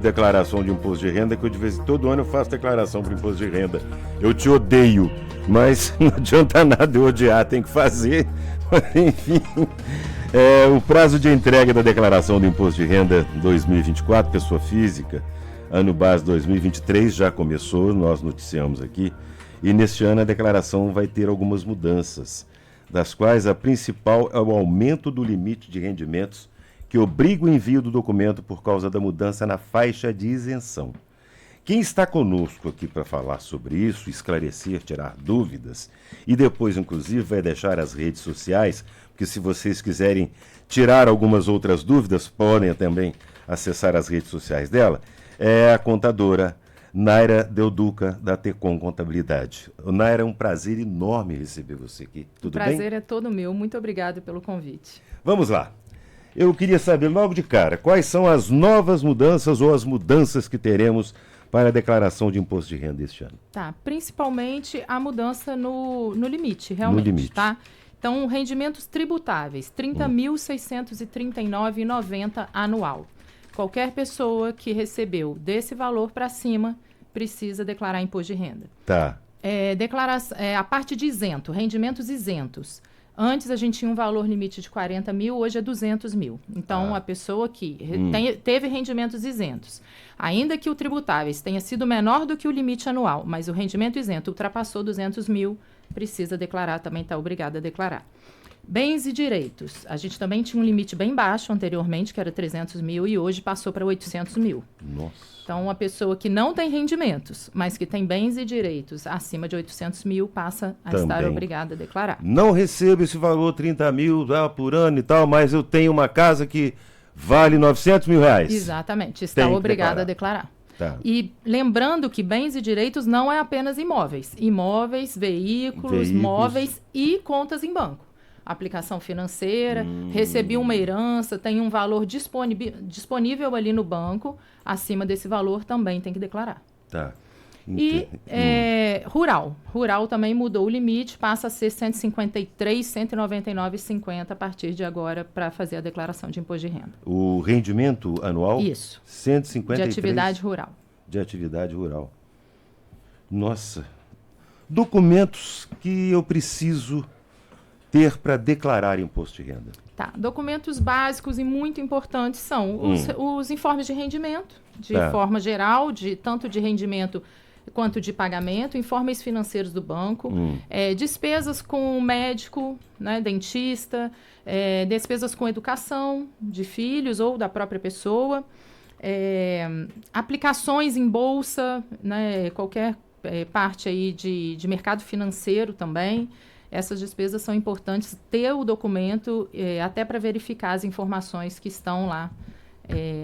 declaração de imposto de renda, que eu de vez em todo ano eu faço declaração para imposto de renda. Eu te odeio, mas não adianta nada eu odiar, tem que fazer. Enfim, o prazo de entrega da declaração do imposto de renda 2024, pessoa física, ano base 2023 já começou, nós noticiamos aqui, e neste ano a declaração vai ter algumas mudanças, das quais a principal é o aumento do limite de rendimentos que obriga o envio do documento por causa da mudança na faixa de isenção. Quem está conosco aqui para falar sobre isso, esclarecer, tirar dúvidas e depois, inclusive, vai deixar as redes sociais, porque se vocês quiserem tirar algumas outras dúvidas, podem também acessar as redes sociais dela, é a contadora Naira Del Duca, da Tecom Contabilidade. Naira, é um prazer enorme receber você aqui. Tudo bem? O prazer é todo meu. Muito obrigado pelo convite. Vamos lá. Eu queria saber logo de cara, quais são as novas mudanças ou as mudanças que teremos para a declaração de imposto de renda este ano? Tá, principalmente a mudança no limite, realmente, no limite. Tá? Então, rendimentos tributáveis, R$ 30.639,90 anual. Qualquer pessoa que recebeu desse valor para cima precisa declarar imposto de renda. Tá. A parte de isento, rendimentos isentos. Antes a gente tinha um valor limite de 40 mil, hoje é 200 mil. Então, a pessoa que teve rendimentos isentos, ainda que o tributáveis tenha sido menor do que o limite anual, mas o rendimento isento ultrapassou 200 mil, precisa declarar, também está obrigado a declarar. Bens e direitos. A gente também tinha um limite bem baixo anteriormente, que era 300 mil, e hoje passou para 800 mil. Nossa. Então, uma pessoa que não tem rendimentos, mas que tem bens e direitos acima de 800 mil, passa a estar obrigada a declarar. Não recebo esse valor 30 mil por ano e tal, mas eu tenho uma casa que vale 900 mil reais. Exatamente, está obrigada a declarar. Tá. E lembrando que bens e direitos não é apenas imóveis. Imóveis, veículos, móveis e contas em banco. Aplicação financeira, recebi uma herança, tem um valor disponível ali no banco, acima desse valor também tem que declarar. Tá. E rural. Rural também mudou o limite, passa a ser 153, 199,50 a partir de agora para fazer a declaração de imposto de renda. O rendimento anual? Isso. 153. De atividade rural. De atividade rural. Nossa. Documentos que eu preciso ter para declarar imposto de renda. Tá. Documentos básicos e muito importantes são os informes de rendimento, de forma geral, tanto de rendimento quanto de pagamento, informes financeiros do banco, despesas com médico, né, dentista, despesas com educação de filhos ou da própria pessoa, aplicações em bolsa, né, qualquer parte aí de mercado financeiro também. Essas despesas são importantes ter o documento até para verificar as informações que estão lá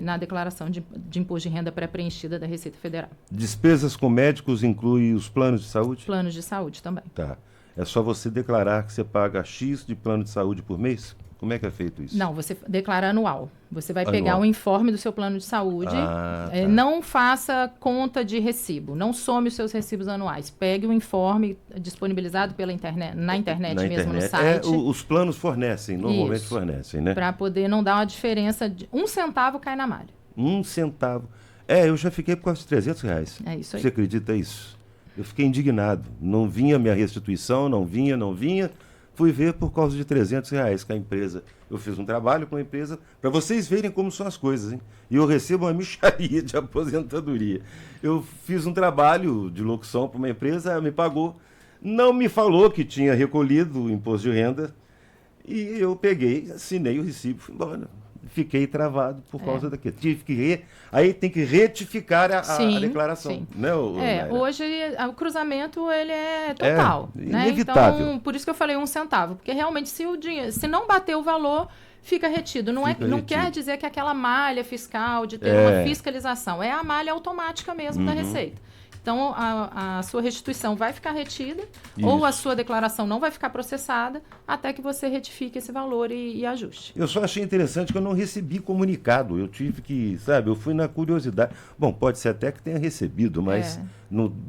na declaração de imposto de renda pré-preenchida da Receita Federal. Despesas com médicos inclui os planos de saúde? Planos de saúde também. Tá. É só você declarar que você paga X de plano de saúde por mês? Como é que é feito isso? Não, você declara anual. Você vai pegar o informe do seu plano de saúde. Tá. Não faça conta de recibo. Não some os seus recibos anuais. Pegue o informe disponibilizado pela internet, na internet mesmo, no site. Os planos fornecem, normalmente fornecem, né? Para poder não dar uma diferença de 1 centavo cai na malha. 1 centavo. Eu já fiquei por quase R$300. É isso aí. Você acredita isso? Eu fiquei indignado. Não vinha minha restituição, não vinha. Fui ver por causa de R$300 que a empresa... Eu fiz um trabalho com a empresa, para vocês verem como são as coisas, hein? E eu recebo uma mixaria de aposentadoria. Eu fiz um trabalho de locução para uma empresa, ela me pagou, não me falou que tinha recolhido o imposto de renda, e eu peguei, assinei o recibo, fui embora. Fiquei travado por causa daquilo. Aí tem que retificar a declaração. Sim. Né, hoje o cruzamento ele é total. Né? Inevitável. Então, por isso que eu falei 1 centavo. Porque realmente, se não bater o valor, fica retido. Não quer dizer que aquela malha fiscal de ter uma fiscalização. É a malha automática mesmo da Receita. Então, a sua restituição vai ficar retida ou a sua declaração não vai ficar processada até que você retifique esse valor e ajuste. Eu só achei interessante que eu não recebi comunicado. Eu tive que, eu fui na curiosidade. Bom, pode ser até que tenha recebido, mas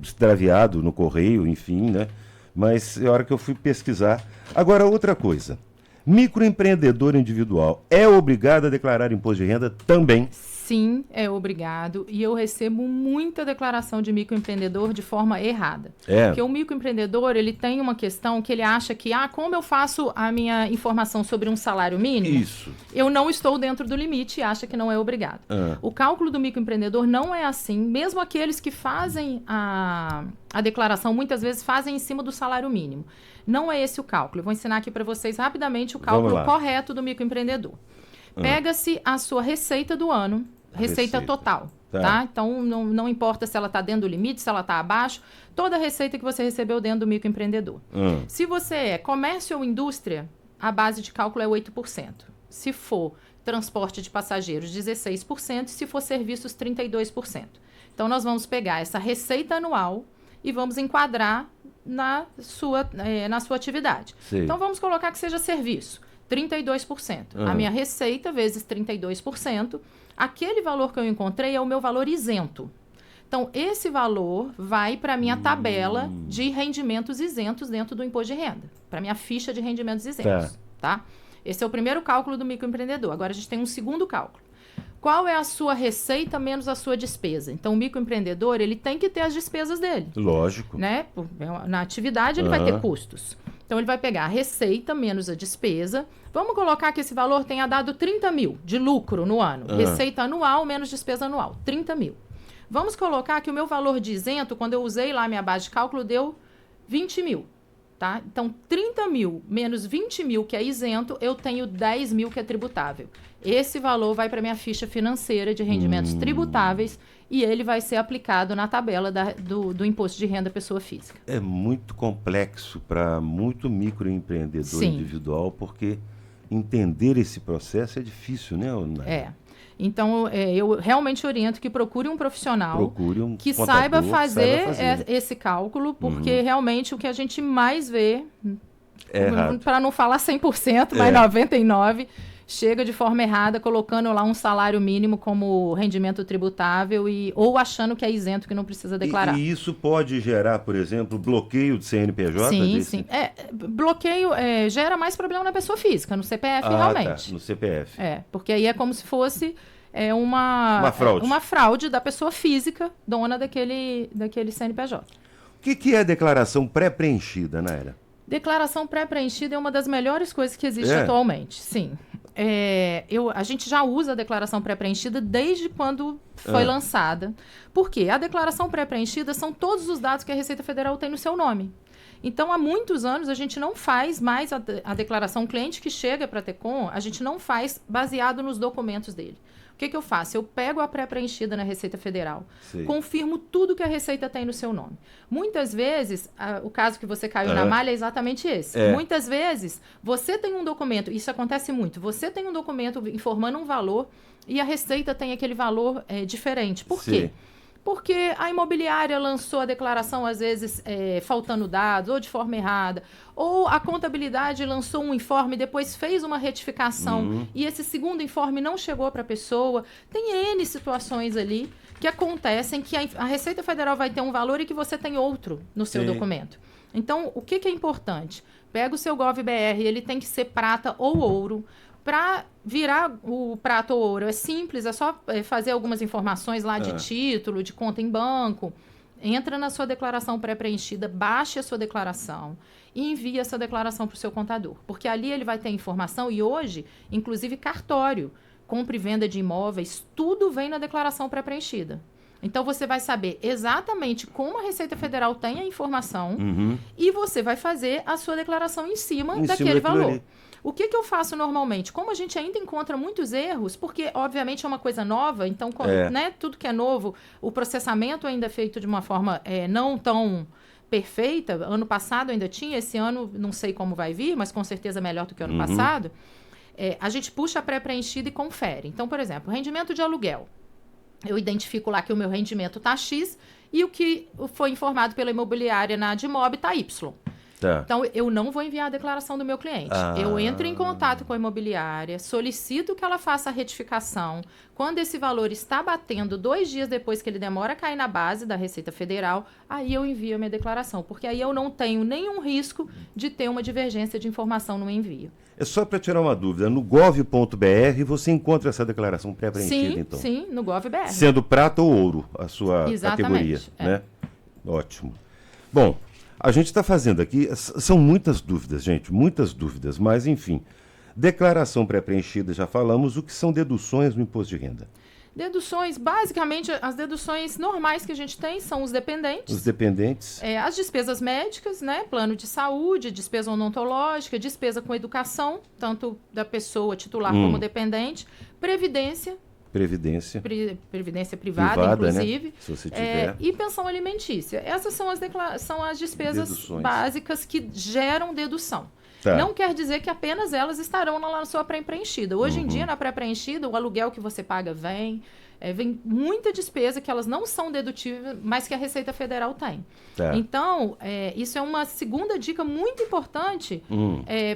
extraviado no correio, enfim, né? Mas é hora que eu fui pesquisar. Agora, outra coisa. Microempreendedor individual é obrigado a declarar imposto de renda também? Sim, é obrigado. E eu recebo muita declaração de microempreendedor de forma errada. Porque o microempreendedor, ele tem uma questão que ele acha que, como eu faço a minha informação sobre um salário mínimo, eu não estou dentro do limite e acha que não é obrigado. O cálculo do microempreendedor não é assim. Mesmo aqueles que fazem a declaração, muitas vezes fazem em cima do salário mínimo. Não é esse o cálculo. Eu vou ensinar aqui para vocês rapidamente o cálculo correto do microempreendedor. Pega-se a sua receita do ano, receita total, tá? Então, não importa se ela está dentro do limite, se ela está abaixo, toda a receita que você recebeu dentro do microempreendedor. Se você é comércio ou indústria, a base de cálculo é 8%. Se for transporte de passageiros, 16%. Se for serviços, 32%. Então, nós vamos pegar essa receita anual e vamos enquadrar na sua atividade. Então, vamos colocar que seja serviço. 32%. A minha receita vezes 32%. Aquele valor que eu encontrei é o meu valor isento. Então, esse valor vai para a minha tabela de rendimentos isentos dentro do imposto de renda. Para a minha ficha de rendimentos isentos. Tá? Esse é o primeiro cálculo do microempreendedor. Agora, a gente tem um segundo cálculo. Qual é a sua receita menos a sua despesa? Então, o microempreendedor, ele tem que ter as despesas dele. Lógico. Né? Na atividade, ele vai ter custos. Então, ele vai pegar a receita menos a despesa. Vamos colocar que esse valor tenha dado 30 mil de lucro no ano. Receita anual menos despesa anual, 30 mil. Vamos colocar que o meu valor de isento, quando eu usei lá a minha base de cálculo, deu 20 mil. Tá? Então, 30 mil menos 20 mil, que é isento, eu tenho 10 mil que é tributável. Esse valor vai para a minha ficha financeira de rendimentos tributáveis e ele vai ser aplicado na tabela do imposto de renda pessoa física. É muito complexo para muito microempreendedor individual, porque entender esse processo é difícil, né, Naira? Então, eu realmente oriento que procure um profissional que saiba fazer esse cálculo, porque realmente o que a gente mais vê, para não falar 100%, mas 99%, chega de forma errada, colocando lá um salário mínimo como rendimento tributável ou achando que é isento, que não precisa declarar. E isso pode gerar, por exemplo, bloqueio de CNPJ? Sim. Bloqueio gera mais problema na pessoa física, no CPF realmente. Tá, no CPF. Porque aí é como se fosse uma fraude da pessoa física, dona daquele CNPJ. O que é declaração pré-preenchida, Naira? Declaração pré-preenchida é uma das melhores coisas que existe atualmente, sim. A gente já usa a declaração pré-preenchida desde quando foi lançada. Por quê? A declaração pré-preenchida são todos os dados que a Receita Federal tem no seu nome. Então, há muitos anos, a gente não faz mais a declaração. O cliente que chega para a Tecom, a gente não faz baseado nos documentos dele. O que eu faço? Eu pego a pré-preenchida na Receita Federal, confirmo tudo que a Receita tem no seu nome. Muitas vezes, o caso que você caiu na malha é exatamente esse. Muitas vezes, você tem um documento, isso acontece muito, você tem um documento informando um valor e a Receita tem aquele valor diferente. Por quê? Porque a imobiliária lançou a declaração, às vezes, faltando dados, ou de forma errada, ou a contabilidade lançou um informe, depois fez uma retificação, e esse segundo informe não chegou para a pessoa. Tem N situações ali que acontecem que a Receita Federal vai ter um valor e que você tem outro no seu documento. Então, o que é importante? Pega o seu GovBR, ele tem que ser prata ou ouro. Para virar o prata ou ouro é simples, é só fazer algumas informações lá de título, de conta em banco. Entra na sua declaração pré-preenchida, baixe a sua declaração e envie essa declaração para o seu contador. Porque ali ele vai ter informação e hoje, inclusive cartório, compra e venda de imóveis, tudo vem na declaração pré-preenchida. Então, você vai saber exatamente como a Receita Federal tem a informação e você vai fazer a sua declaração em cima daquele valor. Ali. O que eu faço normalmente? Como a gente ainda encontra muitos erros, porque, obviamente, é uma coisa nova, então, né, tudo que é novo, o processamento ainda é feito de uma forma não tão perfeita. Ano passado ainda tinha, esse ano não sei como vai vir, mas com certeza melhor do que o ano passado. A gente puxa a pré-preenchida e confere. Então, por exemplo, rendimento de aluguel. Eu identifico lá que o meu rendimento está X e o que foi informado pela imobiliária na Admob está Y. Tá. Então, eu não vou enviar a declaração do meu cliente. Eu entro em contato com a imobiliária, solicito que ela faça a retificação. Quando esse valor está batendo 2 dias depois que ele demora a cair na base da Receita Federal, aí eu envio a minha declaração, porque aí eu não tenho nenhum risco de ter uma divergência de informação no envio. É só para tirar uma dúvida, no gov.br você encontra essa declaração pré-preenchida, então? Sim, no gov.br. Sendo prata ou ouro a sua categoria, né? Ótimo. Bom, a gente está fazendo aqui, são muitas dúvidas, gente, muitas dúvidas, mas enfim, declaração pré-preenchida, já falamos, o que são deduções no imposto de renda? Deduções, basicamente, as deduções normais que a gente tem são os dependentes. Os dependentes. As despesas médicas, né? Plano de saúde, despesa odontológica, despesa com educação, tanto da pessoa titular como dependente. Previdência. Previdência. Previdência privada, inclusive. Né? Se você tiver. E pensão alimentícia. Essas são as despesas Deduções básicas que geram dedução. Tá. Não quer dizer que apenas elas estarão na sua pré-preenchida. Hoje em dia, na pré-preenchida, o aluguel que você paga vem muita despesa que elas não são dedutíveis, mas que a Receita Federal tem. Tá. Então, isso é uma segunda dica muito importante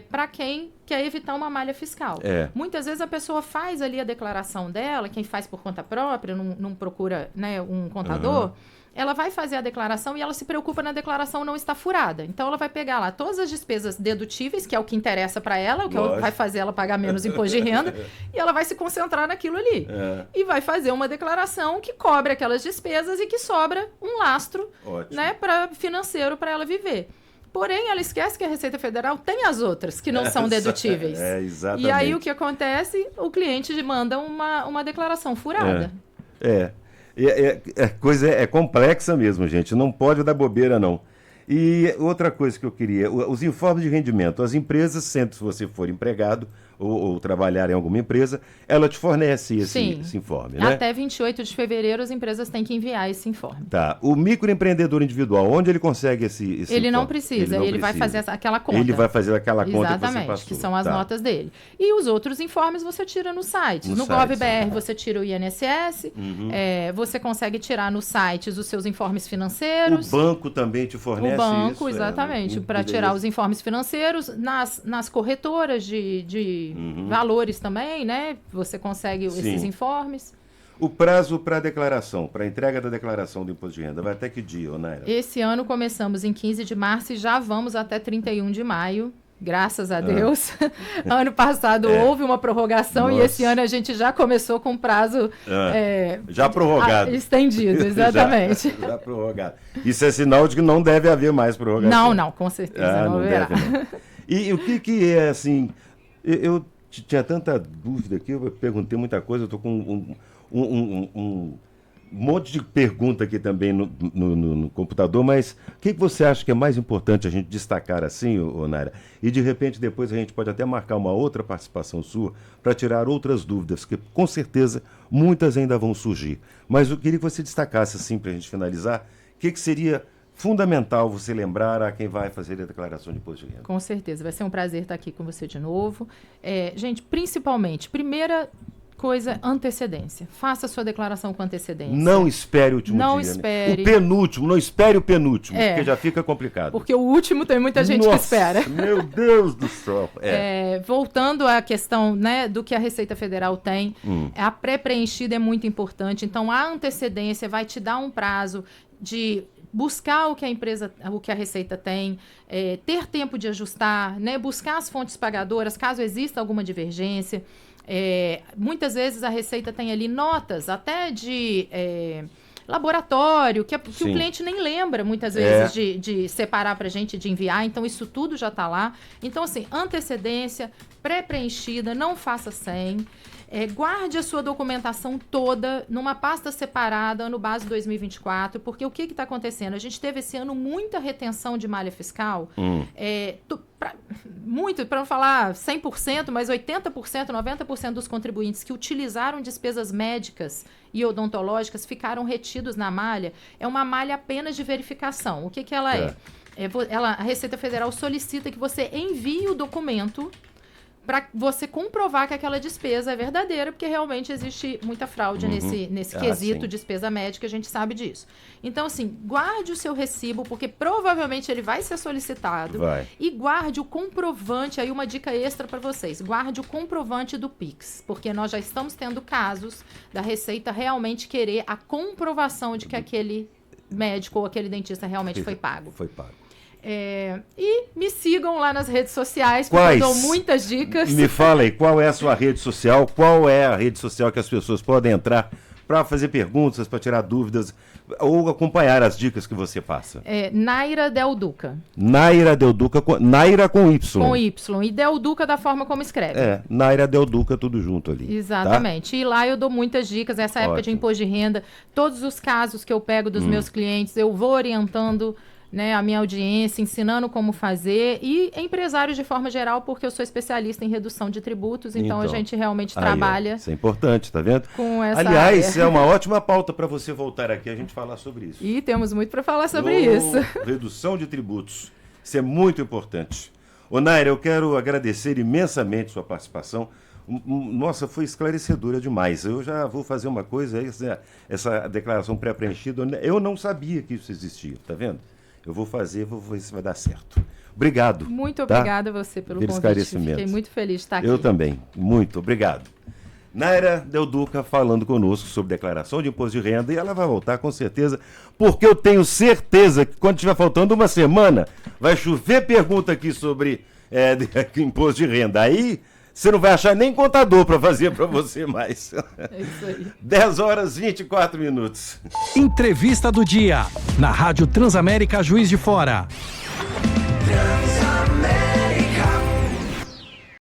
para quem quer evitar uma malha fiscal. Muitas vezes a pessoa faz ali a declaração dela, quem faz por conta própria, não procura, né, um contador, ela vai fazer a declaração e ela se preocupa na declaração não estar furada. Então, ela vai pegar lá todas as despesas dedutíveis, que é o que interessa para ela, o que vai fazer ela pagar menos imposto de renda, e ela vai se concentrar naquilo ali. E vai fazer uma declaração que cobre aquelas despesas e que sobra um lastro, né, financeiro para ela viver. Porém, ela esquece que a Receita Federal tem as outras que não são dedutíveis. Exatamente. E aí, o que acontece? O cliente manda uma declaração furada. A coisa é complexa mesmo, gente. Não pode dar bobeira, não. E outra coisa que eu queria, os informes de rendimento. As empresas, sempre se você for empregado ou trabalhar em alguma empresa, ela te fornece esse informe, né? Até 28 de fevereiro as empresas têm que enviar esse informe. Tá. O microempreendedor individual, onde ele consegue esse ele informe? Não precisa, ele vai fazer aquela conta. Ele vai fazer aquela conta que você passou. Que são as notas dele. E os outros informes você tira no site. No gov.br você tira o INSS, você consegue tirar nos sites os seus informes financeiros. O banco também te fornece isso? O banco, exatamente, para tirar os informes financeiros. Nas corretoras de valores também, né? Você consegue esses informes. O prazo para a declaração, para a entrega da declaração do imposto de renda, vai até que dia, Onaira? Esse ano começamos em 15 de março e já vamos até 31 de maio. Graças a Deus. Ano passado houve uma prorrogação e esse ano a gente já começou com prazo já prorrogado. Estendido, exatamente. já prorrogado. Isso é sinal de que não deve haver mais prorrogação. Não, com certeza não haverá. Deve, não. E o que é assim... Eu tinha tanta dúvida aqui, eu perguntei muita coisa, eu estou com um monte de pergunta aqui também no computador, mas o que você acha que é mais importante a gente destacar assim, Onaira? E de repente depois a gente pode até marcar uma outra participação sua para tirar outras dúvidas, que com certeza muitas ainda vão surgir. Mas eu queria que você destacasse assim para a gente finalizar, o que seria fundamental você lembrar a quem vai fazer a declaração de imposto de renda. Com certeza, vai ser um prazer estar aqui com você de novo. Gente, principalmente, primeira coisa, antecedência. Faça a sua declaração com antecedência. Não espere o último dia. Não espere. Né? O penúltimo, não espere o penúltimo, porque já fica complicado. Porque o último tem muita gente que espera. Meu Deus do céu. Voltando à questão, né, do que a Receita Federal tem, a pré-preenchida é muito importante. Então, a antecedência vai te dar um prazo de buscar o que a Receita tem, ter tempo de ajustar, né, buscar as fontes pagadoras, caso exista alguma divergência. Muitas vezes a Receita tem ali notas até de laboratório, que o cliente nem lembra, muitas vezes, de separar para a gente, de enviar. Então, isso tudo já está lá. Então, assim, antecedência, pré-preenchida, não faça sem. Guarde a sua documentação toda numa pasta separada, ano base 2024, porque o que está acontecendo? A gente teve esse ano muita retenção de malha fiscal, para não falar 100%, mas 80%, 90% dos contribuintes que utilizaram despesas médicas e odontológicas ficaram retidos na malha. É uma malha apenas de verificação. O que ela é? A Receita Federal solicita que você envie o documento para você comprovar que aquela despesa é verdadeira, porque realmente existe muita fraude nesse quesito, sim. despesa médica, a gente sabe disso. Então, assim, guarde o seu recibo, porque provavelmente ele vai ser solicitado. Vai. E guarde o comprovante, aí uma dica extra para vocês, guarde o comprovante do Pix, porque nós já estamos tendo casos da Receita realmente querer a comprovação de que aquele médico ou aquele dentista realmente foi pago. Foi pago. E me sigam lá nas redes sociais, porque Quais? eu dou muitas dicas. Me fala aí, qual é a sua rede social? Qual é a rede social que as pessoas podem entrar para fazer perguntas, para tirar dúvidas ou acompanhar as dicas que você passa? Naira Del Duca. Naira Del Duca, Naira com Y. Com Y. E Del Duca da forma como escreve. Naira Del Duca, tudo junto ali. Exatamente. Tá? E lá eu dou muitas dicas. Essa época de imposto de renda, todos os casos que eu pego dos meus clientes, eu vou orientando, né, a minha audiência, ensinando como fazer, e empresários de forma geral, porque eu sou especialista em redução de tributos, então a gente realmente trabalha. Isso é importante, tá vendo? Com essa Aliás, área. é uma ótima pauta para você voltar aqui e a gente falar sobre isso. E temos muito para falar sobre isso. Redução de tributos. Isso é muito importante. Ô, Naira, eu quero agradecer imensamente sua participação. Nossa, foi esclarecedora demais. Eu já vou fazer uma coisa, essa declaração pré-preenchida, eu não sabia que isso existia, tá vendo? Eu vou fazer, vou ver se vai dar certo. Obrigado. Muito obrigada a você pelo convite. Fiquei muito feliz de estar aqui. Eu também. Muito obrigado. Naira Del Duca falando conosco sobre declaração de imposto de renda, e ela vai voltar com certeza, porque eu tenho certeza que quando estiver faltando uma semana, vai chover pergunta aqui sobre imposto de renda. Aí você não vai achar nem contador para fazer para você mais. É isso aí. 10h24. Entrevista do dia, na Rádio Transamérica Juiz de Fora.